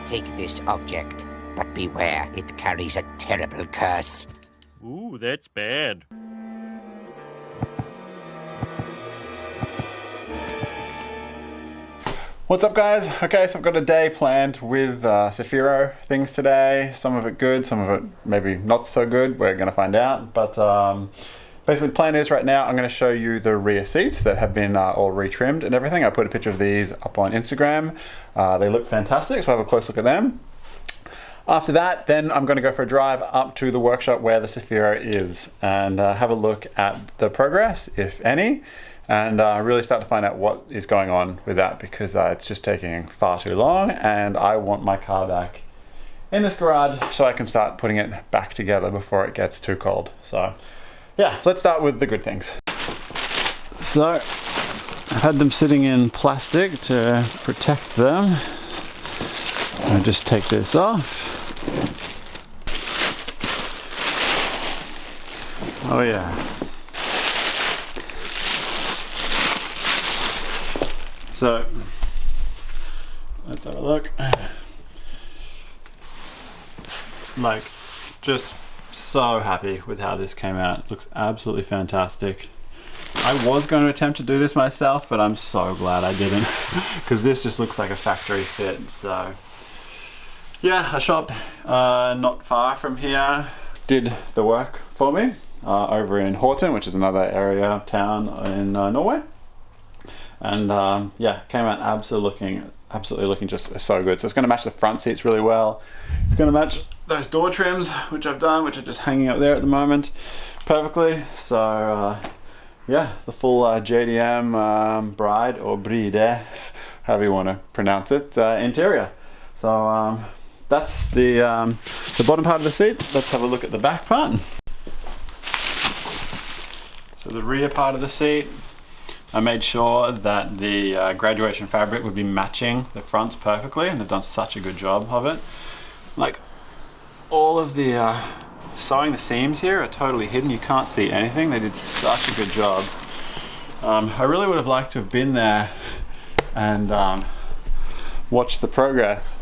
Take this object, but beware, it carries a terrible curse. Ooh, that's bad. What's up, guys? Okay, so I've got a day planned with Cefiro things today. Some of it good, some of it maybe not so good. We're going to find out. But basically the plan is right now I'm going to show you the rear seats that have been all retrimmed and everything. I put a picture of these up on Instagram. They look fantastic, so have a close look at them. After that, then I'm going to go for a drive up to the workshop where the Cefiro is and have a look at the progress, if any, and really start to find out what is going on with that, because it's just taking far too long and I want my car back in this garage so I can start putting it back together before it gets too cold. So yeah, let's start with the good things. So I had them sitting in plastic to protect them. I'll just take this off. Oh yeah. So let's have a look. Like, just so happy with how this came out. It looks absolutely fantastic. I was going to attempt to do this myself, but I'm so glad I didn't, because this just looks like a factory fit. So yeah, a shop not far from here did the work for me over in Horten, which is another area town in Norway. And yeah, came out absolutely looking just so good. So it's going to match the front seats really well. It's going to match those door trims, which I've done, which are just hanging up there at the moment perfectly. So yeah, the full JDM bride or bride, however you want to pronounce it, interior. So that's the bottom part of the seat. Let's have a look at the back part. So the rear part of the seat, I made sure that the graduation fabric would be matching the fronts perfectly, and they've done such a good job of it. Like, all of the sewing the seams here are totally hidden. You can't see anything. They did such a good job. I really would have liked to have been there and watched the progress.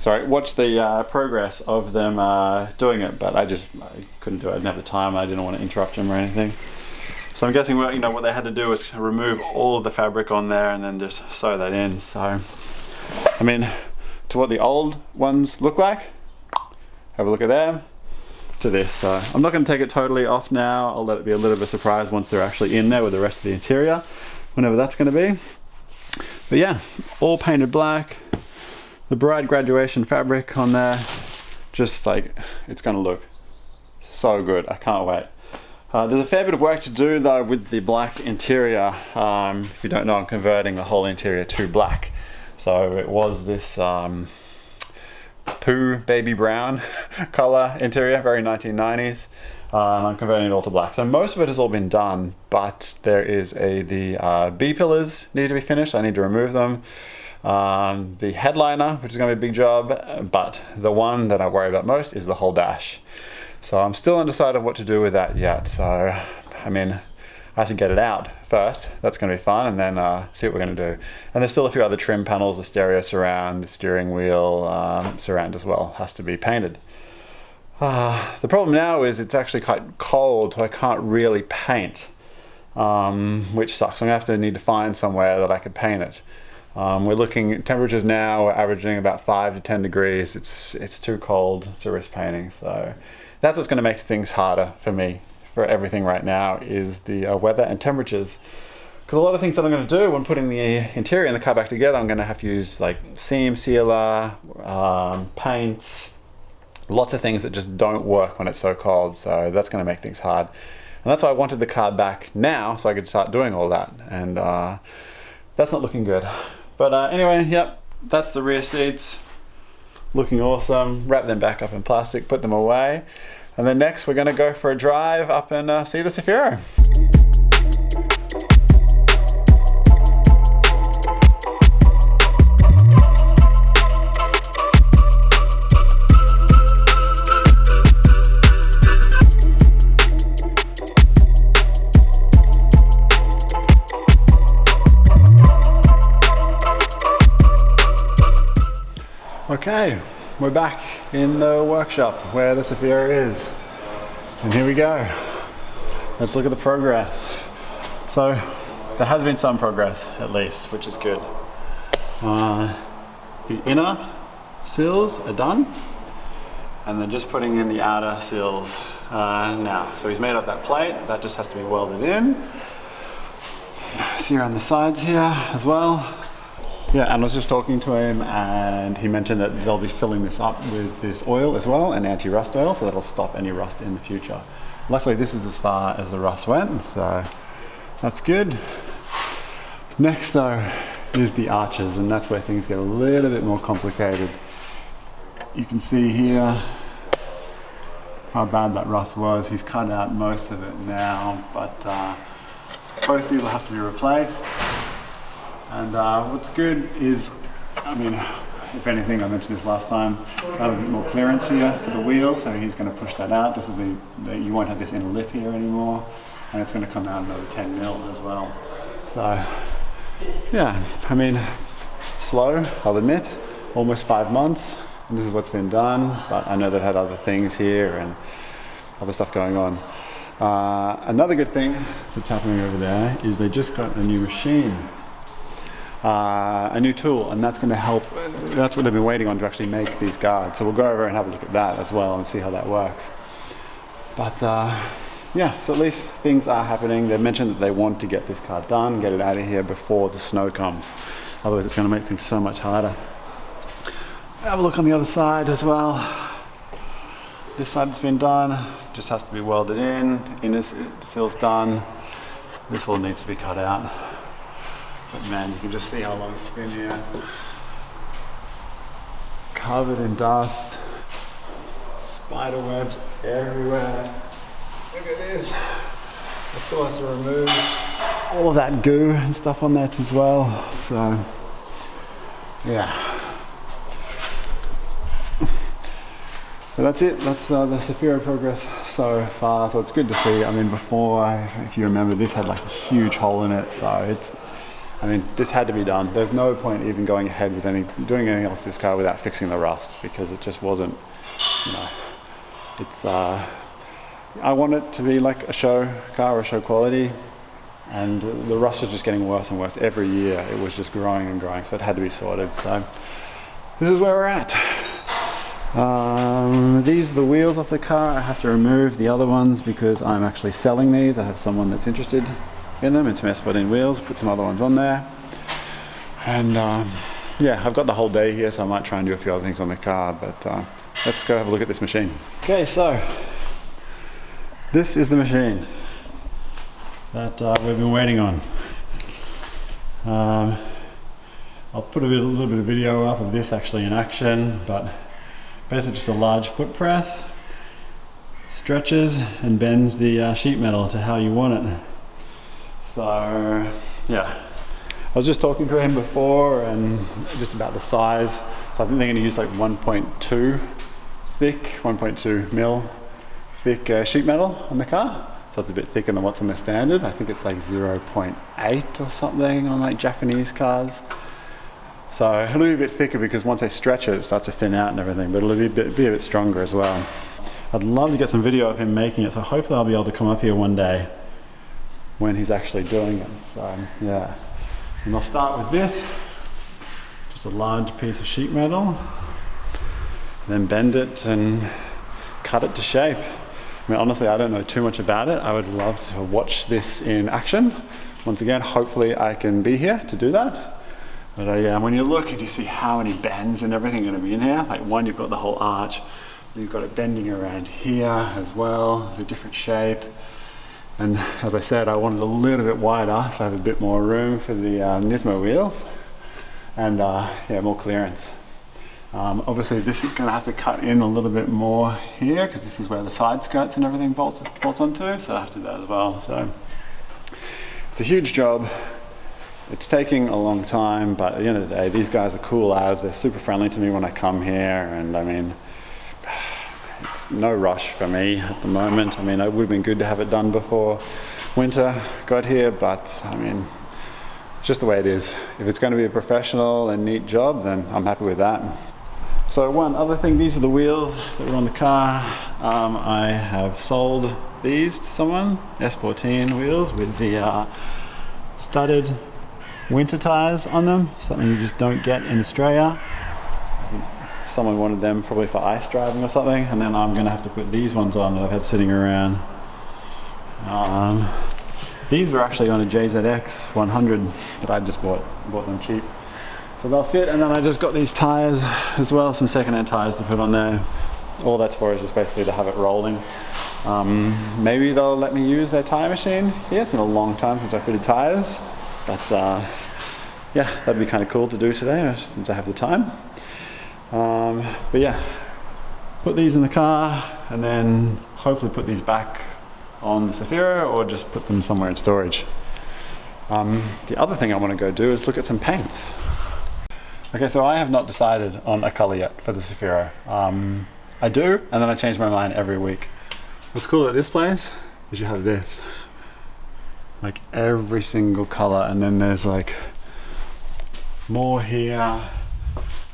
Watch the progress of them doing it, but I couldn't do it. I didn't have the time. I didn't want to interrupt them or anything. So I'm guessing what they had to do was remove all of the fabric on there and then just sew that in. So, I mean, to what the old ones look like, have a look at them, to this. So I'm not going to take it totally off now. I'll let it be a little bit of a surprise once they're actually in there with the rest of the interior, whenever that's going to be. But yeah, all painted black. The bride graduation fabric on there, just like, it's going to look so good. I can't wait. There's a fair bit of work to do though with the black interior. If you don't know, I'm converting the whole interior to black. So it was this poo baby brown color interior, very 1990s. And I'm converting it all to black. So most of it has all been done, but there is the B pillars need to be finished. I need to remove them. The headliner, which is going to be a big job, but the one that I worry about most is the whole dash. So I'm still undecided what to do with that yet. So, I mean, I have to get it out first. That's going to be fun, and then see what we're going to do. And there's still a few other trim panels, the stereo surround, the steering wheel surround as well, has to be painted. The problem now is it's actually quite cold, so I can't really paint, which sucks. I'm going to need to find somewhere that I could paint it. We're looking at temperatures now, we're averaging about 5 to 10 degrees. It's too cold to risk painting, so that's what's going to make things harder for me, for everything right now, is the weather and temperatures. Because a lot of things that I'm going to do when putting the interior and the car back together, I'm going to have to use like seam sealer, paints, lots of things that just don't work when it's so cold, so that's going to make things hard. And that's why I wanted the car back now, so I could start doing all that, and that's not looking good. But anyway, yep, that's the rear seats. Looking awesome. Wrap them back up in plastic, put them away. And then next we're going to go for a drive up and see the Cefiro. Okay, we're back in the workshop where the Cefiro is. And here we go. Let's look at the progress. So, there has been some progress, at least, which is good. The inner seals are done, and then just putting in the outer seals now. So he's made up that plate, that just has to be welded in. See around the sides here as well. Yeah, and I was just talking to him and he mentioned that they'll be filling this up with this oil as well, an anti-rust oil, so that'll stop any rust in the future. Luckily this is as far as the rust went, so that's good. Next though is the arches, and that's where things get a little bit more complicated. You can see here how bad that rust was. He's cut out most of it now, but both these will have to be replaced. And what's good is, I mean, if anything, I mentioned this last time, I have a bit more clearance here for the wheel, so he's going to push that out. This will be, you won't have this inner lip here anymore, and it's going to come out another 10 mil as well. So, yeah, I mean, slow, I'll admit, almost 5 months, and this is what's been done, but I know they've had other things here and other stuff going on. Another good thing that's happening over there is they just got a new machine, a new tool, and that's going to help. That's what they've been waiting on to actually make these guards. So we'll go over and have a look at that as well and see how that works. But yeah, so at least things are happening. They mentioned that they want to get this car done, get it out of here before the snow comes. Otherwise it's going to make things so much harder. Have a look on the other side as well. This side's been done, just has to be welded in. Inner seal's done. This all needs to be cut out. But man, you can just see how long it's been here. Covered in dust. Spider webs everywhere. Look at this. I still have to remove all of that goo and stuff on that as well. So, yeah. So that's it, that's the Cefiro progress so far, so it's good to see. I mean, before, if you remember, this had like a huge hole in it, so it's, I mean, this had to be done. There's no point even going ahead with doing anything else to this car without fixing the rust, because it just wasn't, you know, it's, I want it to be like a show car or show quality, and the rust was just getting worse and worse every year. It was just growing and growing, so it had to be sorted. So this is where we're at. These are the wheels off the car. I have to remove the other ones because I'm actually selling these. I have someone that's interested in them. It's some S14 wheels, put some other ones on there. And yeah, I've got the whole day here, so I might try and do a few other things on the car, but let's go have a look at this machine. Okay, so this is the machine that we've been waiting on. I'll put a little bit of video up of this actually in action, but basically just a large foot press, stretches and bends the sheet metal to how you want it. So yeah, I was just talking to him before and just about the size. So I think they're going to use like 1.2 thick, 1.2 mil thick sheet metal on the car. So it's a bit thicker than what's on the standard. I think it's like 0.8 or something on like Japanese cars. So it'll be a bit thicker because once they stretch it, it starts to thin out and everything, but it'll be a bit stronger as well. I'd love to get some video of him making it, so hopefully I'll be able to come up here one day when he's actually doing it. So yeah, and I'll start with this, just a large piece of sheet metal, then bend it and cut it to shape. I mean, honestly, I don't know too much about it. I would love to watch this in action. Once again, hopefully I can be here to do that. But yeah, when you look and you see how many bends and everything are going to be in here, like one, you've got the whole arch, you've got it bending around here as well. It's a different shape. And as I said, I want it a little bit wider, so I have a bit more room for the Nismo wheels. And yeah, more clearance. Obviously this is going to have to cut in a little bit more here, because this is where the side skirts and everything bolts onto, so I have to do that as well. So it's a huge job. It's taking a long time, but at the end of the day, these guys are cool as. They're super friendly to me when I come here, and I mean, it's no rush for me at the moment. I mean, it would have been good to have it done before winter got here, but I mean, it's just the way it is. If it's going to be a professional and neat job, then I'm happy with that. So one other thing, these are the wheels that were on the car. I have sold these to someone, S14 wheels with the studded winter tires on them, something you just don't get in Australia. Someone wanted them probably for ice driving or something, and then I'm gonna have to put these ones on that I've had sitting around. These were actually on a JZX 100, but I just bought them cheap. So they'll fit, and then I just got these tires as well, some second-hand tires to put on there. All that's for is just basically to have it rolling. Maybe they'll let me use their tire machine. Yeah, it's been a long time since I fitted tires, but yeah, that'd be kind of cool to do today since I have the time. But yeah, put these in the car and then hopefully put these back on the Cefiro or just put them somewhere in storage. The other thing I want to go do is look at some paints. Okay, so I have not decided on a color yet for the Cefiro. I do, and then I change my mind every week. What's cool at this place is you have this, like every single color, and then there's like more here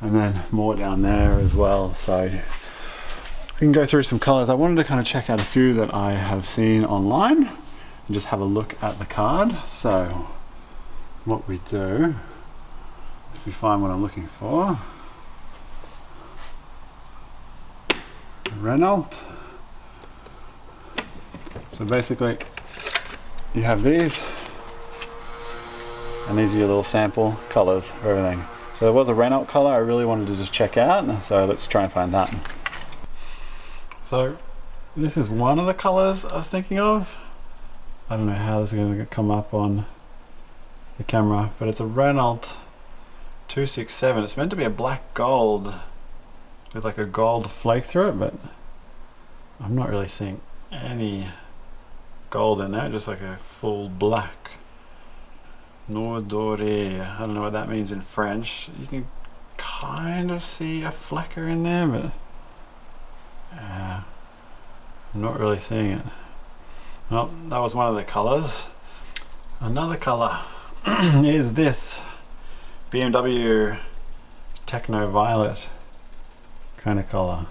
and then more down there as well. So you can go through some colors. I wanted to kind of check out a few that I have seen online and just have a look at the card. So what we do, if we find what I'm looking for, Renault. So basically you have these, and these are your little sample colors for everything. So there was a Renault color I really wanted to just check out, so let's try and find that. So this is one of the colors I was thinking of. I don't know how this is going to come up on the camera, but it's a Renault 267. It's meant to be a black gold with like a gold flake through it, but I'm not really seeing any gold in there, just like a full black. Norway. I don't know what that means in French. You can kind of see a flecker in there, but I'm not really seeing it. Well, that was one of the colors. Another color is this BMW Techno Violet kind of color.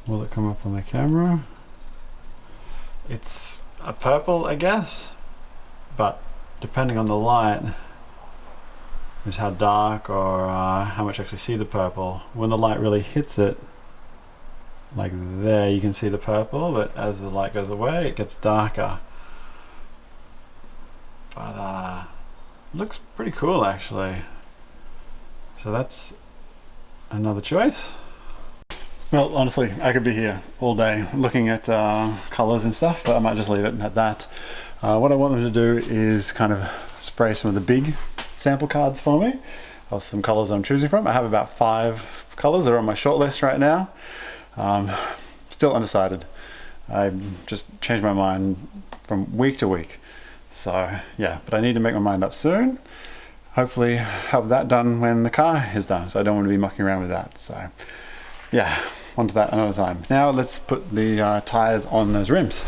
Will it come up on the camera? It's a purple, I guess, but depending on the light is how dark or how much you actually see the purple. When the light really hits it, like there, you can see the purple, but as the light goes away it gets darker. But looks pretty cool actually. So that's another choice. Well, honestly, I could be here all day looking at colors and stuff, but I might just leave it at that. What I want them to do is kind of spray some of the big sample cards for me of some colors I'm choosing from. I have about 5 colors that are on my short list right now. Still undecided. I just changed my mind from week to week. So yeah, but I need to make my mind up soon. Hopefully have that done when the car is done, so I don't want to be mucking around with that. So yeah, on to that another time. Now let's put the tires on those rims.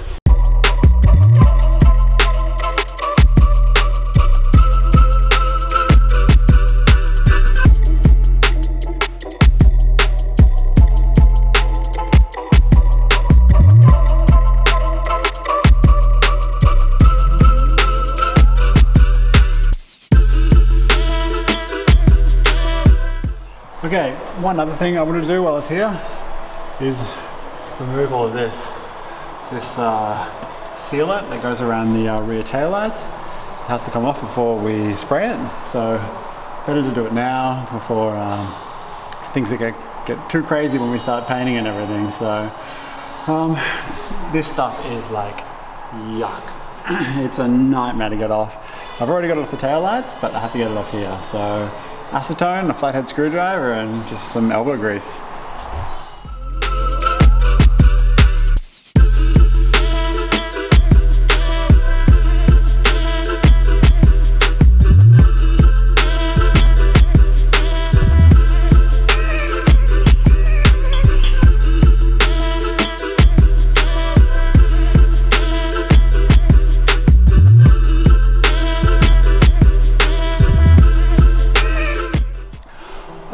Okay, one other thing I want to do while it's here is remove all of this sealant that goes around the rear tail lights. It has to come off before we spray it, so better to do it now before things get too crazy when we start painting and everything. So this stuff is like yuck. It's a nightmare to get off. I've already got it off the tail lights, but I have to get it off here. So acetone, a flathead screwdriver, and just some elbow grease.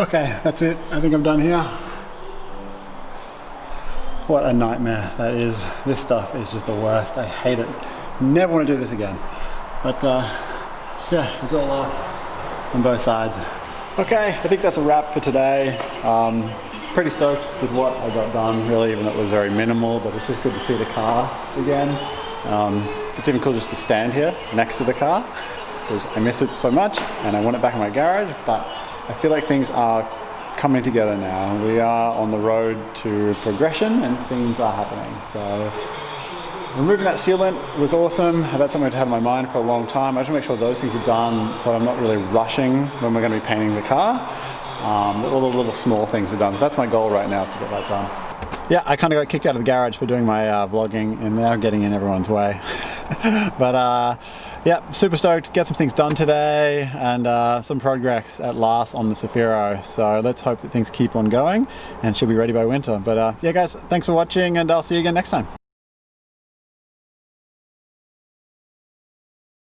Okay, that's that's it. I think I'm done here. What a nightmare that is. This stuff is just the worst. I hate it. Never want to do this again. But yeah, it's all off on both sides. Okay, I think that's a wrap for today. Pretty stoked with what I got done, really, even though it was very minimal, but it's just good to see the car again. It's even cool just to stand here next to the car, because I miss it so much and I want it back in my garage, but I feel like things are coming together now. We are on the road to progression and things are happening. So removing that sealant was awesome. That's something I've had in my mind for a long time. I just want to make sure those things are done so I'm not really rushing when we're going to be painting the car. All the little small things are done. So that's my goal right now, is to get that done. Yeah, I kind of got kicked out of the garage for doing my vlogging in there, getting in everyone's way. But yeah, super stoked, get some things done today and some progress at last on the Cefiro. So let's hope that things keep on going and she'll be ready by winter. But yeah guys, thanks for watching and I'll see you again next time.